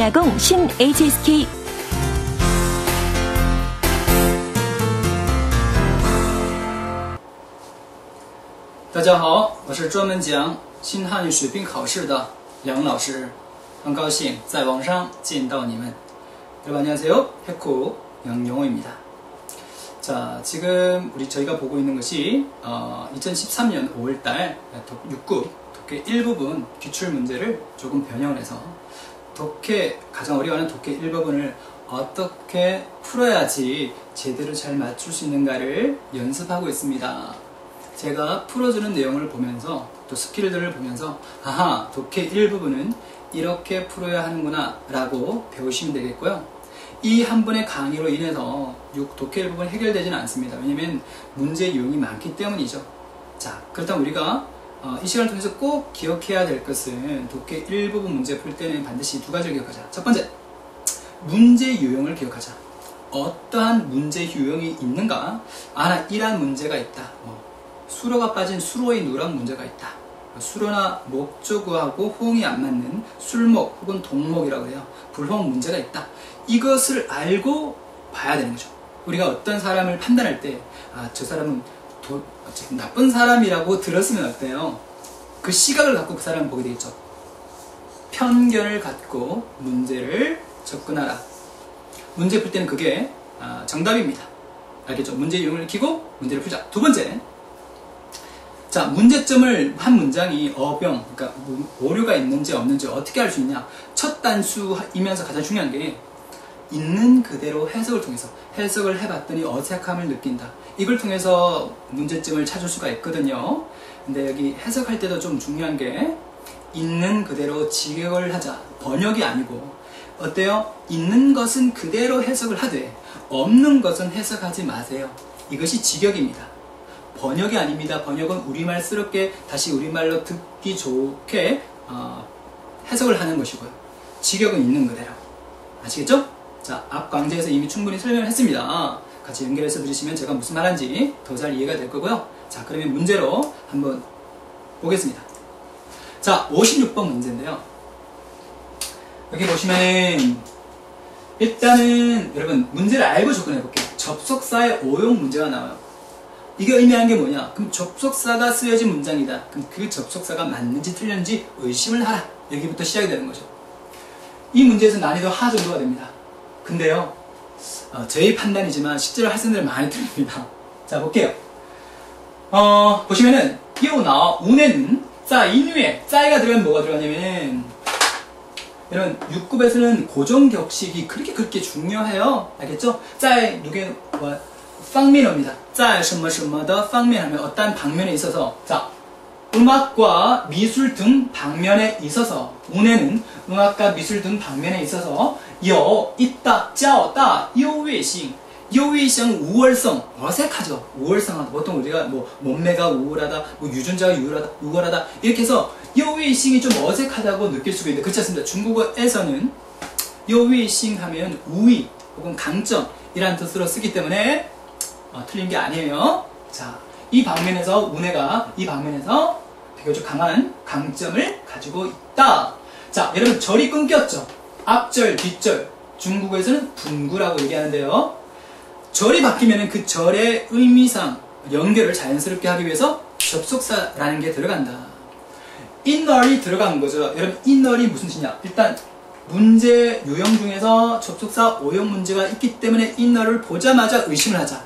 신하공 신 HSK 大家好，我是专门讲新汉语水平考试的梁老师，很高兴在网上见到你们。여러분 안녕하세요. 해코 양영호입니다. 자, 지금 저희가 보고 있는 것이 2013년 5월달 6급 독해 1부분 기출 문제를 조금 변형을 해서 가장 어려워하는 독해 1부분을 어떻게 풀어야지 제대로 잘 맞출 수 있는가를 연습하고 있습니다. 제가 풀어주는 내용을 보면서 또 스킬들을 보면서 아하, 독해 1부분은 이렇게 풀어야 하는구나 라고 배우시면 되겠고요. 이 한 번의 강의로 인해서 독해 1부분 해결되지는 않습니다. 왜냐면 문제 유형이 많기 때문이죠. 자, 그렇다면 우리가 이 시간을 통해서 꼭 기억해야 될 것은 독해 1부분 문제 풀 때는 반드시 두 가지를 기억하자. 첫 번째, 문제 유형을 기억하자. 어떠한 문제 유형이 있는가? 나 이러한 문제가 있다. 수로가 빠진 수로의 누락 문제가 있다. 수로나 목조구하고 호응이 안 맞는 술목 혹은 동목이라고 해요. 불호응 문제가 있다. 이것을 알고 봐야 되는 거죠. 우리가 어떤 사람을 판단할 때 저 사람은 나쁜 사람이라고 들었으면 어때요? 그 시각을 갖고 그 사람을 보게 되겠죠. 편견을 갖고 문제를 접근하라. 문제 풀 때는 그게 정답입니다. 알겠죠? 문제 유형을 익히고 문제를 풀자. 두 번째, 자, 문제점을 한 문장이 어병, 그러니까 오류가 있는지 없는지 어떻게 알 수 있냐? 첫 단수이면서 가장 중요한 게 있는 그대로 해석을 통해서 해석을 해봤더니 어색함을 느낀다. 이걸 통해서 문제점을 찾을 수가 있거든요. 근데 여기 해석할 때도 좀 중요한 게 있는 그대로 직역을 하자. 번역이 아니고 어때요? 있는 것은 그대로 해석을 하되 없는 것은 해석하지 마세요. 이것이 직역입니다. 번역이 아닙니다. 번역은 우리말스럽게 다시 우리말로 듣기 좋게 해석을 하는 것이고요. 직역은 있는 그대로. 아시겠죠? 자, 앞 강좌에서 이미 충분히 설명을 했습니다. 같이 연결해서 들으시면 제가 무슨 말하는지 더 잘 이해가 될 거고요. 자, 그러면 문제로 한번 보겠습니다. 자, 56번 문제인데요. 여기 보시면 일단은 여러분 문제를 알고 접근해 볼게요. 접속사의 오용 문제가 나와요. 이게 의미하는 게 뭐냐? 그럼 접속사가 쓰여진 문장이다. 그럼 그 접속사가 맞는지 틀렸는지 의심을 하라. 여기부터 시작이 되는 거죠. 이 문제에서 난이도 하 정도가 됩니다. 근데요, 저희 판단이지만 실제로 학생들은 많이 틀립니다. 자, 볼게요. 보시면은 이오나 운에는 자, 인위에 짜이가 들어가면 뭐가 들어가냐면 여러분 6급에서는 고정격식이 그렇게 중요해요. 알겠죠? 짜이 누게 방면입니다. 在什么什么的方面 하면 어떤 방면에 있어서 자, 음악과 미술 등 방면에 있어서 운에는 음악과 미술 등 방면에 있어서 있다, 较大 优越性 优越性 우월성 어색하죠. 우월성하다. 보통 우리가 몸매가 우월하다, 유전자가 우월하다 이렇게 해서 优越性이 좀 어색하다고 느낄 수가 있는데 그렇지 않습니다. 중국어에서는 优越性 하면 우위 혹은 강점이라는 뜻으로 쓰기 때문에 틀린 게 아니에요. 자, 이 방면에서 운해가 이 방면에서 비교적 강한 강점을 가지고 있다. 자, 여러분 절이 끊겼죠. 앞절, 뒷절. 중국어에서는 분구라고 얘기하는데요. 절이 바뀌면 그 절의 의미상 연결을 자연스럽게 하기 위해서 접속사라는 게 들어간다. 인널이 들어간 거죠. 여러분 인널이 무슨 뜻이냐? 일단 문제 유형 중에서 접속사 오형 문제가 있기 때문에 인널을 보자마자 의심을 하자.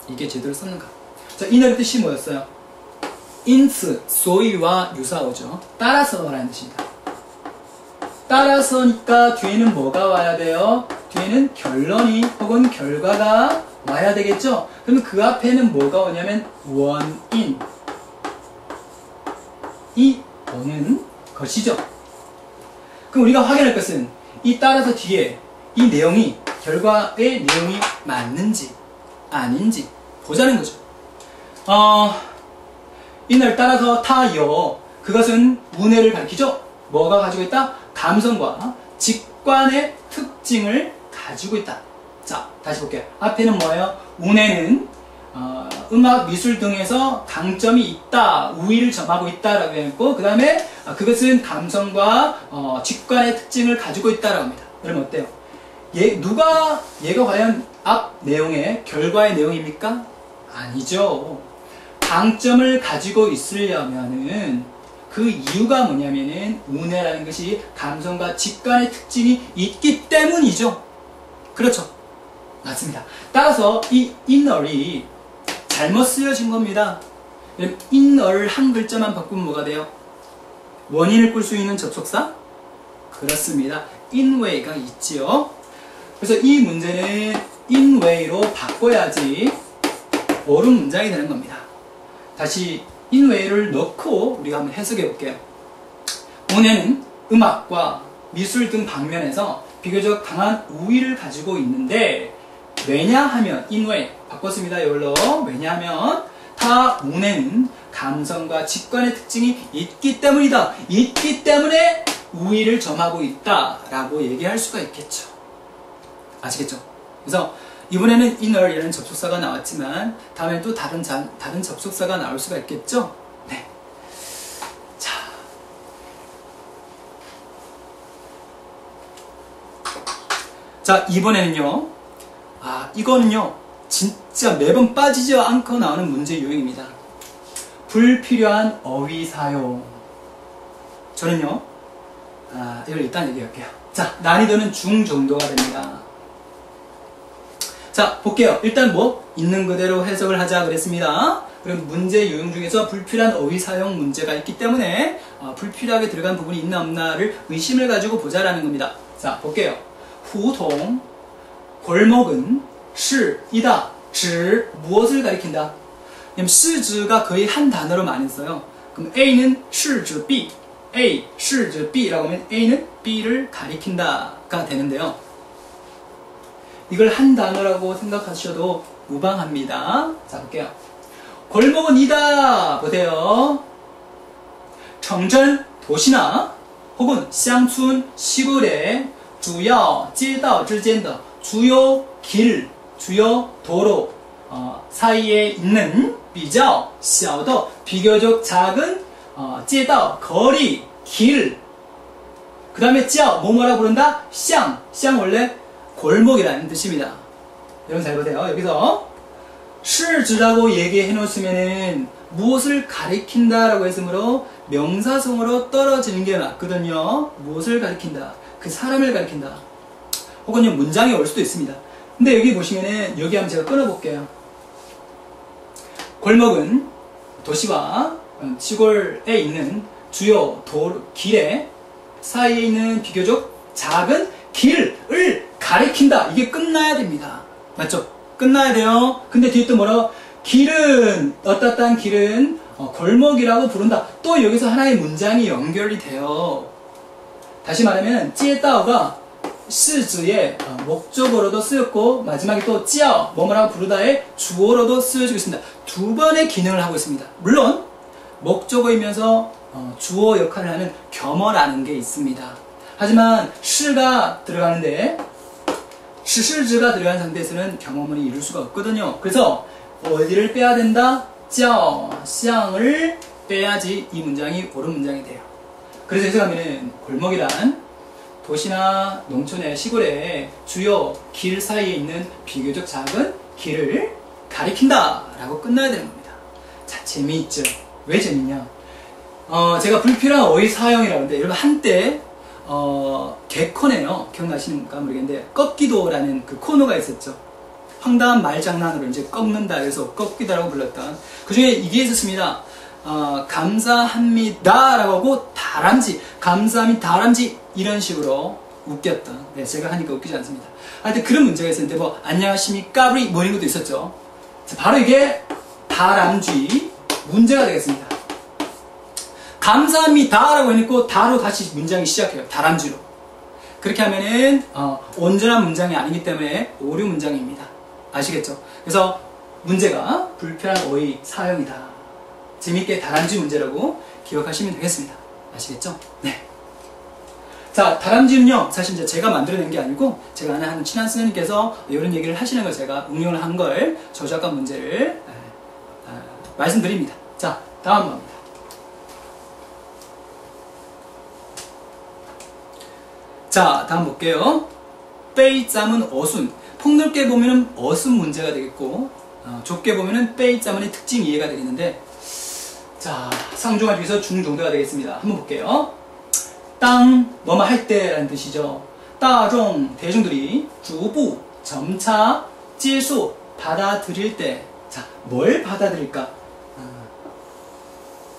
이게 제대로 썼는가? 자, 인널의 뜻이 뭐였어요? 인츠, 소위와 유사어죠. 따라서라는 뜻입니다. 따라서니까 뒤에는 뭐가 와야 돼요? 뒤에는 결론이 혹은 결과가 와야 되겠죠? 그러면 그 앞에는 뭐가 오냐면 원인. 이 오는 것이죠. 그럼 우리가 확인할 것은 이 따라서 뒤에 이 내용이 결과의 내용이 맞는지 아닌지 보자는 거죠. 이날 따라서 타여 그것은 문해를 밝히죠. 뭐가 가지고 있다? 감성과 직관의 특징을 가지고 있다. 자, 다시 볼게요. 앞에는 뭐예요? 운해는 음악, 미술 등에서 강점이 있다, 우위를 점하고 있다라고 했고, 그 다음에 그것은 감성과 직관의 특징을 가지고 있다라고 합니다. 그러면 어때요? 얘가 과연 앞 내용의 결과의 내용입니까? 아니죠. 강점을 가지고 있으려면은 그 이유가 뭐냐면은 운해라는 것이 감성과 직관의 특징이 있기 때문이죠. 그렇죠. 맞습니다. 따라서 이 inner이 잘못 쓰여진 겁니다. inner 한 글자만 바꾸면 뭐가 돼요? 원인을 꿀 수 있는 접속사? 그렇습니다. inway가 있지요. 그래서 이 문제는 inway로 바꿔야지 옳은 문장이 되는 겁니다. 다시 inway를 넣고 우리가 한번 해석해 볼게요. 운해는 음악과 미술 등 방면에서 비교적 강한 우위를 가지고 있는데, 왜냐하면 inway 바꿨습니다. 이걸로. 왜냐하면 타 운해는 감성과 직관의 특징이 있기 때문이다. 있기 때문에 우위를 점하고 있다라고 얘기할 수가 있겠죠. 아시겠죠? 그래서 이번에는 inner이라는 접속사가 나왔지만 다음에 또 다른 접속사가 나올 수가 있겠죠? 네. 자, 이번에는요. 이거는요. 진짜 매번 빠지지 않고 나오는 문제 유형입니다. 불필요한 어휘 사용. 저는요. 이걸 일단 얘기할게요. 자, 난이도는 중 정도가 됩니다. 자, 볼게요. 일단 있는 그대로 해석을 하자 그랬습니다. 그럼 문제 유형 중에서 불필요한 어휘 사용 문제가 있기 때문에 불필요하게 들어간 부분이 있나 없나를 의심을 가지고 보자라는 겁니다. 자, 볼게요. 후통, 골목은 시이다. 指 무엇을 가리킨다? 그럼 시즈가 거의 한 단어로 많이 써요. 그럼 A는 시즈 B, A 시즈 B라고 하면 A는 B를 가리킨다가 되는데요. 이걸 한 단어라고 생각하셔도 무방합니다. 자, 볼게요. 골목은 이다. 보세요. 청전, 도시나 혹은乡村, 시골의 主要街道之间的 주요 길, 주요 도로 사이에 있는 比较小的 비교적 작은 街道 거리, 길. 그 다음에 叫 뭐뭐라 부른다? 巷 원래 골목이라는 뜻입니다. 여러분 잘 보세요. 여기서 시즈라고 얘기해 놓으시면은 무엇을 가리킨다라고 했으므로 명사성으로 떨어지는 게 맞거든요. 무엇을 가리킨다? 그 사람을 가리킨다. 혹은 문장이 올 수도 있습니다. 근데 여기 보시면은 여기 한번 제가 끊어볼게요. 골목은 도시와 시골에 있는 주요 길의 사이에 있는 비교적 작은 길을 가리킨다. 이게 끝나야 됩니다. 맞죠? 끝나야 돼요. 근데 뒤에 또 뭐라고? 길은 어떠한 길은 골목이라고 부른다. 또 여기서 하나의 문장이 연결이 돼요. 다시 말하면 街道가 시즈의 목적어로도 쓰였고 마지막에 또 叫 뭐뭐라고 부르다의 주어로도 쓰여지고 있습니다. 두 번의 기능을 하고 있습니다. 물론 목적어이면서 주어 역할을 하는 겸어라는 게 있습니다. 하지만 시가 들어가는데 시즈가 들어간 상태에서는 겸어문이 이룰 수가 없거든요. 그래서 어디를 빼야 된다? 叫, 巷을 빼야지 이 문장이 옳은 문장이 돼요. 그래서 해석하면은 골목이란 도시나 농촌의 시골의 주요 길 사이에 있는 비교적 작은 길을 가리킨다 라고 끝나야 되는 겁니다. 자, 재미있죠? 왜 재밌냐? 제가 불필요한 어휘 사용이라고 하는데 여러분 한때 개콘에요. 기억나시는가 모르겠는데 꺾기도라는 그 코너가 있었죠. 황당한 말장난으로 이제 꺾는다 그래서 꺾기도라고 불렀던 그 중에 이게 있었습니다. 감사합니다 라고 하고 다람쥐, 감사합니다 다람쥐 이런 식으로 웃겼던, 네, 제가 하니까 웃기지 않습니다. 하여튼 그런 문제가 있었는데 안녕하십니까 브리 뭐 이런 것도 있었죠. 자, 바로 이게 다람쥐 문제가 되겠습니다. 감사합니다 라고 해놓고 다로 다시 문장이 시작해요. 다람쥐로. 그렇게 하면은 온전한 문장이 아니기 때문에 오류 문장입니다. 아시겠죠? 그래서 문제가 불필요한 어휘 사용이다. 재밌게 다람쥐 문제라고 기억하시면 되겠습니다. 아시겠죠? 네. 자, 다람쥐는요, 사실 이제 제가 만들어낸 게 아니고, 제가 아는 친한 선생님께서 이런 얘기를 하시는 걸 제가 응용을 한 걸, 저작권 문제를 말씀드립니다. 자, 다음 겁니다. 자, 다음 볼게요. 빼이짬은 어순. 폭넓게 보면은 어순 문제가 되겠고, 좁게 보면은 빼이짬의 특징 이해가 되겠는데, 자, 상중하 중에서 중정도가 되겠습니다. 한번 볼게요. 땅, 뭐뭐 할 때라는 뜻이죠. 따종, 대중들이, 주부, 점차,接受, 받아들일 때. 자, 뭘 받아들일까?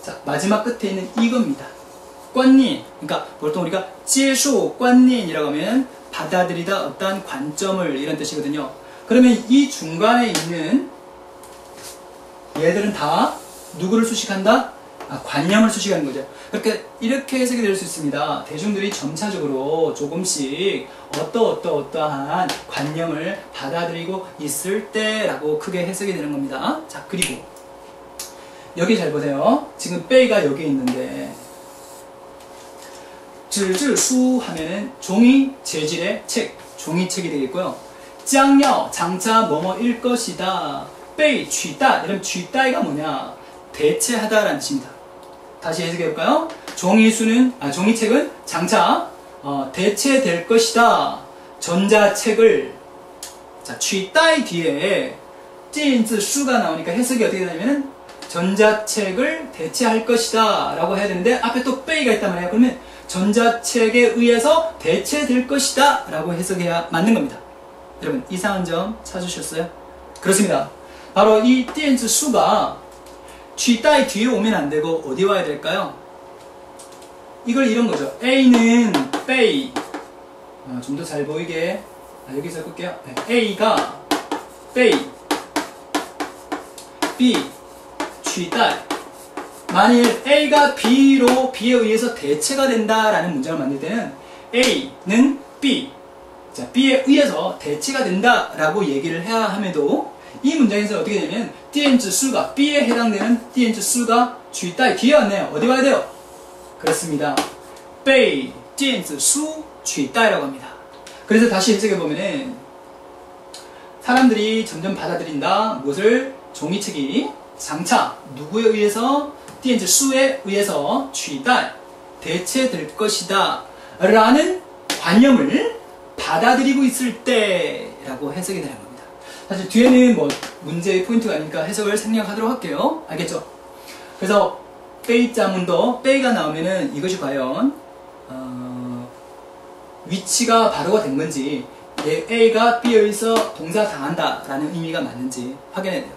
자, 마지막 끝에 있는 이겁니다. 관念, 그러니까 보통 우리가 接受 관念이라고 하면 받아들이다 어떠한 관점을 이런 뜻이거든요. 그러면 이 중간에 있는 얘들은 다 누구를 수식한다? 관념을 수식하는 거죠. 그렇게 이렇게 해석이 될 수 있습니다. 대중들이 점차적으로 조금씩 어떠한 관념을 받아들이고 있을 때라고 크게 해석이 되는 겁니다. 자, 그리고 여기 잘 보세요. 지금 빼이가 여기 있는데 纸质书 하면은 종이 재질의 책, 종이책이 되겠고요. 将要 장차 뭐뭐일 것이다. 被取代 이러면 取代가 뭐냐? 대체하다 라는 뜻입니다. 다시 해석해 볼까요? 종이책은 장차 대체될 것이다. 전자책을 자, 取代 뒤에 介字수가 나오니까 해석이 어떻게 되냐면은 전자책을 대체할 것이다 라고 해야 되는데 앞에 또 빼이가 있단 말이에요. 그러면 전자책에 의해서 대체될 것이다 라고 해석해야 맞는 겁니다. 여러분 이상한 점 찾으셨어요? 그렇습니다. 바로 이 介字수가 取代 뒤에 오면 안 되고 어디 와야 될까요? 이걸 이런 거죠. A는 빼이 좀 더 잘 보이게 여기서 끌게요. 네. A가 빼이 B 取代 만일 A가 B에 의해서 대체가 된다라는 문장을 만들 때는 A는 B, 자, B에 의해서 대체가 된다라고 얘기를 해야 함에도 이 문장에서 어떻게 되냐면 电子수가 B에 해당되는 电子수가 取代 뒤에 왔네요. 어디 와야 돼요? 그렇습니다. 被电子수 取代라고 합니다. 그래서 다시 해석해 보면은 사람들이 점점 받아들인다. 무엇을? 종이책이 장차 누구에 의해서 电子수에 의해서 取代 대체될 것이다 라는 관념을 받아들이고 있을 때라고 해석이 되는 겁니다. 사실 뒤에는 뭐 문제의 포인트가 아니니까 해석을 생략하도록 할게요. 알겠죠? 그래서 빼이자문도 빼이가 나오면은 이것이 과연 위치가 바로가 된 건지 A가 B에 의해서 동사 당한다 라는 의미가 맞는지 확인해야 돼요.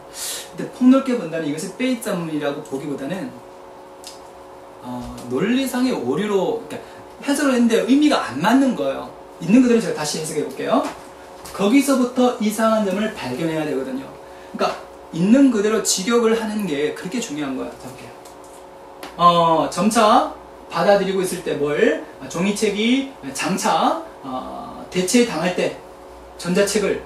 근데 폭넓게 본다면 이것을 빼이자문이라고 보기보다는 논리상의 오류로 그러니까 해석을 했는데 의미가 안 맞는 거예요. 있는 그대로 제가 다시 해석해 볼게요. 거기서부터 이상한 점을 발견해야 되거든요. 그러니까 있는 그대로 직역을 하는 게 그렇게 중요한 거예요. 자, 볼게요. 점차 받아들이고 있을 때 뭘? 종이책이 장차 대체당할 때 전자책을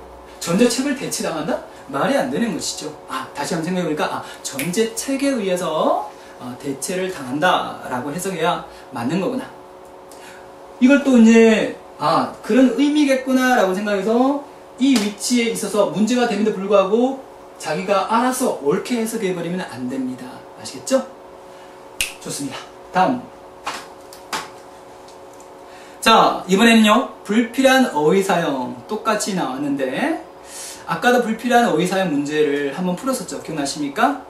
대체당한다? 말이 안 되는 것이죠. 다시 한번 생각해보니까 전자책에 의해서 대체를 당한다 라고 해석해야 맞는 거구나. 이걸 또 이제 그런 의미겠구나 라고 생각해서 이 위치에 있어서 문제가 됨에도 불구하고 자기가 알아서 옳게 해석해버리면 안 됩니다. 아시겠죠? 좋습니다. 다음. 자, 이번에는요, 불필요한 어휘 사용 똑같이 나왔는데, 아까도 불필요한 어휘 사용 문제를 한번 풀었었죠. 기억나십니까?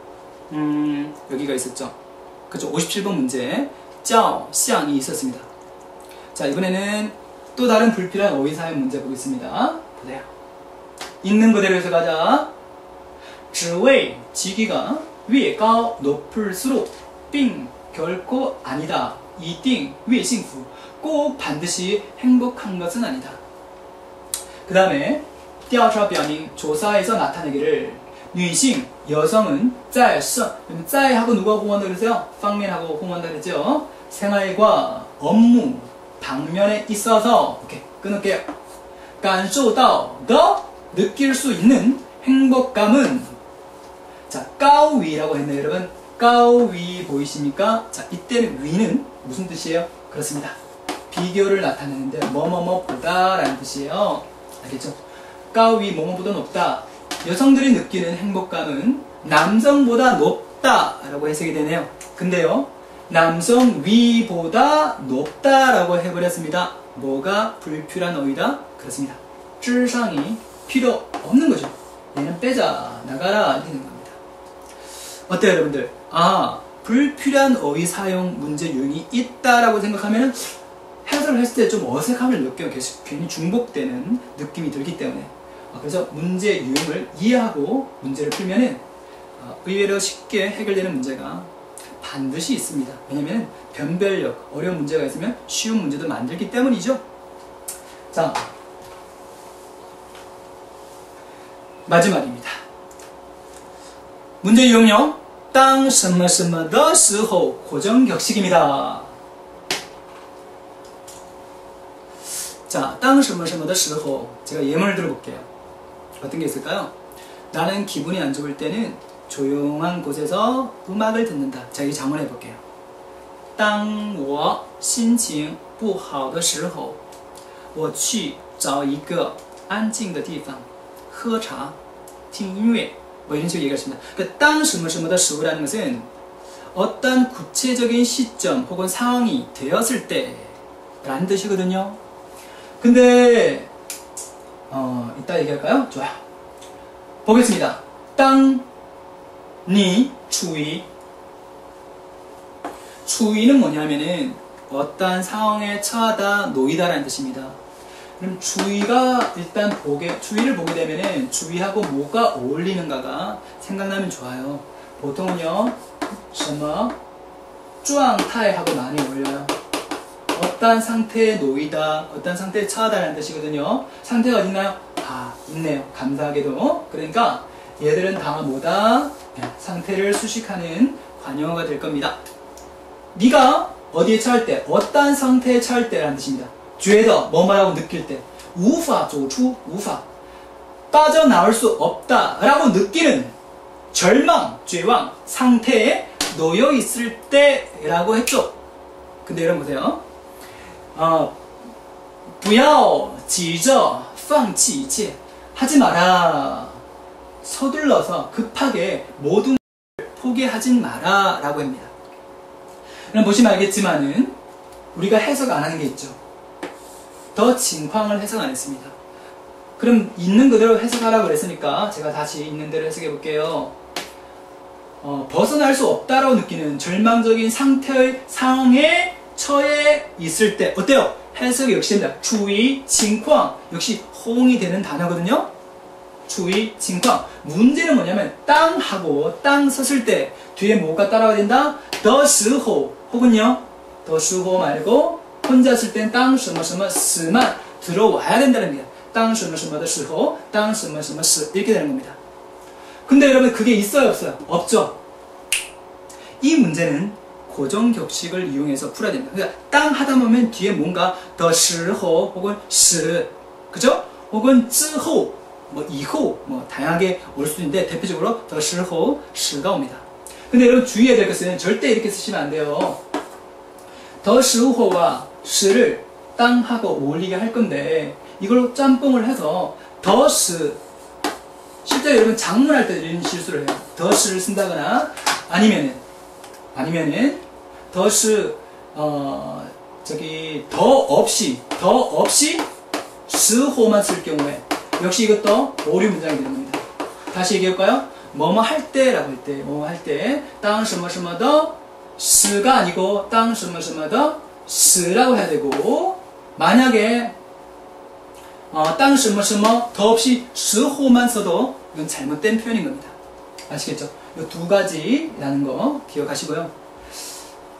여기가 있었죠. 그죠? 57번 문제. 叫, 쌍이 있었습니다. 자, 이번에는 또 다른 불필요한 어휘 사용 문제 보겠습니다. 보세요. 있는 그대로 해서 가자. 只为, 지기가, 越高, 높을수록, 并, 결코 아니다. 一定, 越幸福, 꼭 반드시 행복한 것은 아니다. 그 다음에 调查表明 조사에서 나타내기를 女性 여성은 在하고 누가 호응한다 그랬어요? 방면하고 호응한다 그랬죠? 생활과 업무 방면에 있어서 이렇게 끊을게요. 感受到的 느낄 수 있는 행복감은 자, 高위 라고 했네요. 여러분 高위 보이십니까? 자, 이때는 위는 무슨 뜻이에요? 그렇습니다. 비교를 나타내는데 뭐뭐뭐보다 라는 뜻이에요. 알겠죠? 高위 뭐뭐보다 높다. 여성들이 느끼는 행복감은 남성보다 높다라고 해석이 되네요. 근데요, 남성 위보다 높다라고 해버렸습니다. 뭐가 불필요한 어휘다? 그렇습니다. 智상이 필요 없는 거죠. 얘는 빼자, 나가라 이렇게 되는 겁니다. 어때요, 여러분들? 불필요한 어휘 사용 문제 유형이 있다라고 생각하면 해석을 했을 때 좀 어색함을 느껴요. 괜히 중복되는 느낌이 들기 때문에. 그래서 문제 유형을 이해하고 문제를 풀면은 의외로 쉽게 해결되는 문제가 반드시 있습니다. 왜냐면 변별력, 어려운 문제가 있으면 쉬운 문제도 만들기 때문이죠. 자, 마지막입니다. 문제 유형요. 当什么什么的时候 고정격식입니다. 자, 当什么什么的时候 제가 예문을 들어볼게요. 어떤 게 있을까요? 나는 기분이 안 좋을 때는 조용한 곳에서 음악을 듣는다. 자, 이 장문 해볼게요. 当我心情不好的时候我去找一个安静的地方喝茶听音乐뭐 이런 식으로 얘기했습니다. 그러니까 当什么什么的时候라는 것은 어떤 구체적인 시점 혹은 상황이 되었을 때 라는 뜻이거든요. 근데 이따 얘기할까요? 좋아요. 보겠습니다. 当你 주의 주의는 뭐냐면은 어떠한 상황에 처하다 놓이다 라는 뜻입니다. 그럼 주의가 일단 주의를 보게 되면은 주의하고 뭐가 어울리는가가 생각나면 좋아요. 보통은요, 什么 状态하고 많이 어울려요. 어떠한 상태에 놓이다, 어떠한 상태에 처하다라는 뜻이거든요. 상태가 어딨나요? 있네요. 감사하게도. 그러니까 얘들은 다 뭐다? 상태를 수식하는 관용어가 될 겁니다. 네가 어디에 처할 때, 어떠한 상태에 처할 때라는 뜻입니다. 觉得 뭐뭐라고 느낄 때 无法走出 无法 빠져나올 수 없다 라고 느끼는 절망, 绝望 상태에 놓여 있을 때라고 했죠. 근데 여러분 보세요. 不要急着放弃一切 하지 마라. 서둘러서 급하게 모든 걸 포기하진 마라 라고 합니다. 그럼 보시면 알겠지만은 우리가 해석 안 하는 게 있죠. 더 징황을 해석 안 했습니다. 그럼 있는 그대로 해석하라고 그랬으니까 제가 다시 있는 대로 해석해 볼게요. 벗어날 수 없다라고 느끼는 절망적인 상태의 상황에 처해 있을 때 어때요? 해석이 역시입니다. 주의, 징황 역시 호응이 되는 단어거든요. 주의, 징황 문제는 뭐냐면 땅 하고 땅 섰을 때 뒤에 뭐가 따라와야 된다? 的时候 혹은요 的时候 말고 혼자 쓸 땐 当什么什么时만 들어와야 된다는 겁니다. 当什么什么的时候当什么什么时 이렇게 되는 겁니다. 근데 여러분 그게 있어요 없어요? 없죠. 이 문제는 고정격식을 이용해서 풀어야 됩니다. 그러니까 땅 하다 보면 뒤에 뭔가 的时候 혹은 时 그죠? 혹은 之后 뭐 이후 뭐 다양하게 올 수도 있는데 대표적으로 的时候 时가 옵니다. 근데 여러분 주의해야 될 것은 절대 이렇게 쓰시면 안 돼요. 的时候와 时를 땅하고 어울리게 할 건데 이걸 짬뽕을 해서 的时 실제 여러분 장문할 때 이런 실수를 해요. 的时를 쓴다거나 아니면은 的时더 없이 时候만 쓸 경우에 역시 이것도 오류 문장이 되는 겁니다. 다시 얘기할까요? 뭐뭐 할 때라고 할 때, 뭐뭐 할 때, 当什么什么的时가 아니고 当什么什么的时라고 해야 되고, 만약에 当什么什么더 없이 时候만 써도 이건 잘못된 표현인 겁니다. 아시겠죠? 이 두 가지라는 거 기억하시고요.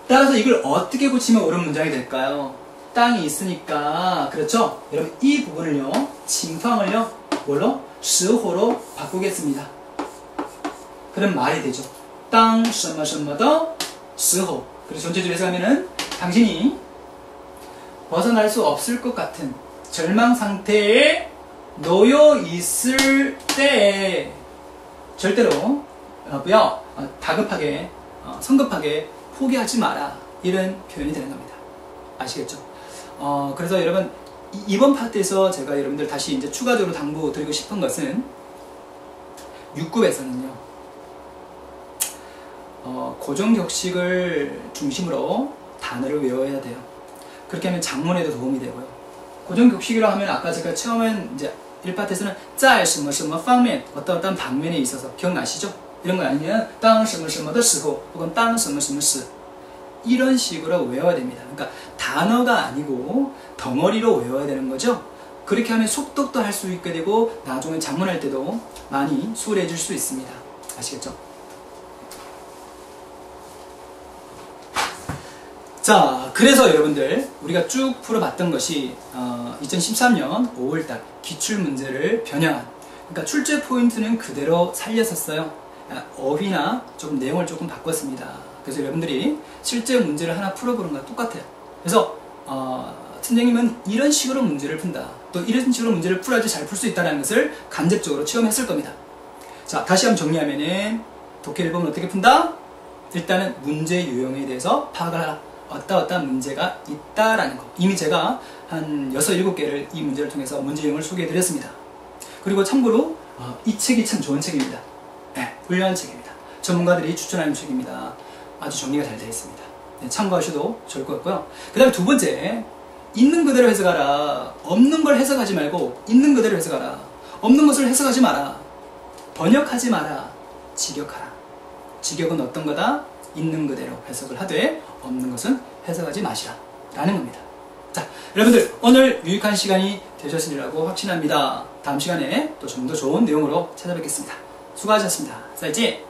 따라서 이걸 어떻게 고치면 옳은 문장이 될까요? 땅이 있으니까 그렇죠? 여러분 이 부분을요 징황을요 뭘로? 时候로 바꾸겠습니다. 그럼 말이 되죠. 当什么什么的时候 그래서 전체적으로 해석하면은 당신이 벗어날 수 없을 것 같은 절망 상태에 놓여 있을 때 절대로 다급하게 성급하게 포기하지 마라 이런 표현이 되는 겁니다. 아시겠죠? 그래서 여러분 이번 파트에서 제가 여러분들 다시 이제 추가적으로 당부 드리고 싶은 것은 6급에서는요 고정격식을 중심으로 단어를 외워야 돼요. 그렇게 하면 작문에도 도움이 되고요. 고정격식이라 하면 아까 제가 처음엔 이제 1파트에서는 在什么什么方面 어떤 방면에 있어서 기억나시죠? 이런 거 아니면 当什么什么的时候 혹은 当什么什么时 이런 식으로 외워야 됩니다. 그러니까 단어가 아니고 덩어리로 외워야 되는 거죠. 그렇게 하면 속독도 할 수 있게 되고 나중에 작문할 때도 많이 수월해질 수 있습니다. 아시겠죠? 자, 그래서 여러분들 우리가 쭉 풀어봤던 것이 2013년 5월달 기출문제를 변형한, 그러니까 출제 포인트는 그대로 살렸었어요. 어휘나 좀 내용을 조금 바꿨습니다. 그래서 여러분들이 실제 문제를 하나 풀어보는 거랑 똑같아요. 그래서 선생님은 이런 식으로 문제를 푼다, 또 이런 식으로 문제를 풀어야지 잘 풀 수 있다는 것을 간접적으로 체험했을 겁니다. 자, 다시 한번 정리하면은 독해 1번은 어떻게 푼다? 일단은 문제 유형에 대해서 파악을 하라. 어떠한 문제가 있다라는 거. 이미 제가 한 6, 7개를 이 문제를 통해서 문제 유형을 소개해드렸습니다. 그리고 참고로 이 책이 참 좋은 책입니다. 네, 훌륭한 책입니다. 전문가들이 추천하는 책입니다. 아주 정리가 잘 되어 있습니다. 네, 참고하셔도 좋을 것 같고요. 그 다음에 두 번째, 있는 그대로 해석하라. 없는 걸 해석하지 말고 있는 그대로 해석하라. 없는 것을 해석하지 마라. 번역하지 마라. 직역하라. 직역은 어떤 거다? 있는 그대로 해석을 하되 없는 것은 해석하지 마시라 라는 겁니다. 자, 여러분들 오늘 유익한 시간이 되셨으리라고 확신합니다. 다음 시간에 또 좀 더 좋은 내용으로 찾아뵙겠습니다. 수고하셨습니다. 再见